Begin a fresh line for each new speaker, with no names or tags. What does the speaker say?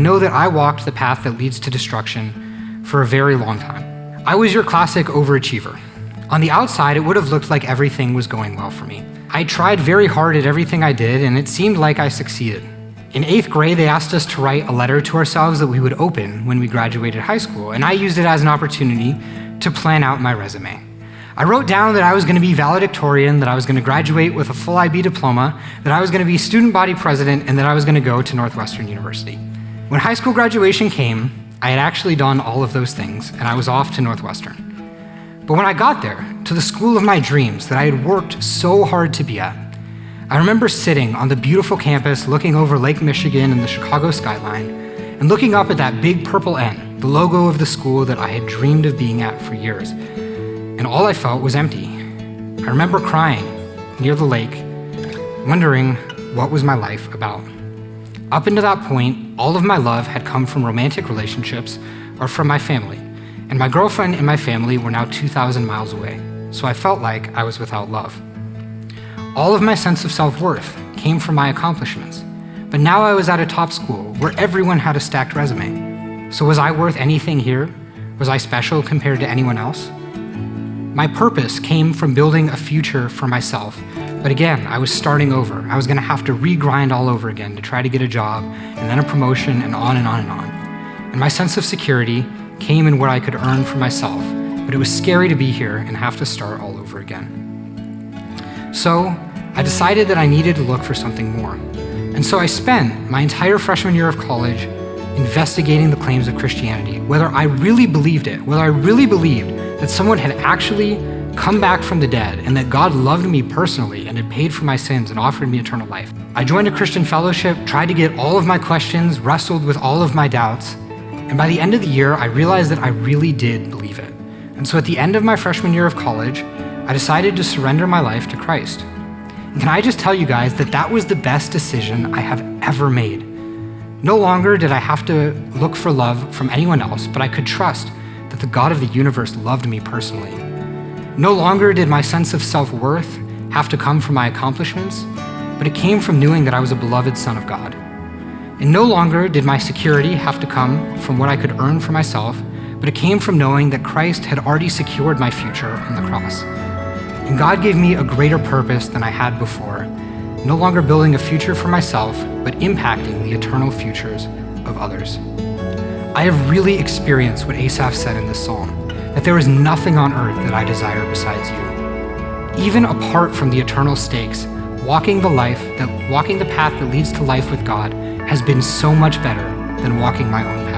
know that I walked the path that leads to destruction for a very long time. I was your classic overachiever. On the outside, it would have looked like everything was going well for me. I tried very hard at everything I did, and it seemed like I succeeded. In 8th grade, they asked us to write a letter to ourselves that we would open when we graduated high school, and I used it as an opportunity to plan out my resume. I wrote down that I was going to be valedictorian, that I was going to graduate with a full IB diploma, that I was going to be student body president, and that I was going to go to Northwestern University. When high school graduation came, I had actually done all of those things, and I was off to Northwestern. But when I got there, to the school of my dreams that I had worked so hard to be at, I remember sitting on the beautiful campus looking over Lake Michigan and the Chicago skyline, and looking up at that big purple N, the logo of the school that I had dreamed of being at for years. And all I felt was empty. I remember crying near the lake, wondering what was my life about. Up until that point, all of my love had come from romantic relationships or from my family, and my girlfriend and my family were now 2,000 miles away, so I felt like I was without love. All of my sense of self-worth came from my accomplishments, but now I was at a top school where everyone had a stacked resume. So was I worth anything here? Was I special compared to anyone else? My purpose came from building a future for myself, but again, I was starting over. I was gonna have to re-grind all over again to try to get a job, and then a promotion, and on and on and on. And my sense of security came in what I could earn for myself, but it was scary to be here and have to start all over again. So I decided that I needed to look for something more. And so I spent my entire freshman year of college investigating the claims of Christianity, whether I really believed it, whether I really believed that someone had actually come back from the dead and that God loved me personally and had paid for my sins and offered me eternal life. I joined a Christian fellowship, tried to get all of my questions, wrestled with all of my doubts, and by the end of the year, I realized that I really did believe it. And so at the end of my freshman year of college, I decided to surrender my life to Christ. And can I just tell you guys that that was the best decision I have ever made. No longer did I have to look for love from anyone else, but I could trust that the God of the universe loved me personally. No longer did my sense of self-worth have to come from my accomplishments, but it came from knowing that I was a beloved son of God. And no longer did my security have to come from what I could earn for myself, but it came from knowing that Christ had already secured my future on the cross. And God gave me a greater purpose than I had before, no longer building a future for myself, but impacting the eternal futures of others. I have really experienced what Asaph said in this psalm, that there is nothing on earth that I desire besides you. Even apart from the eternal stakes, walking the path that leads to life with God has been so much better than walking my own path.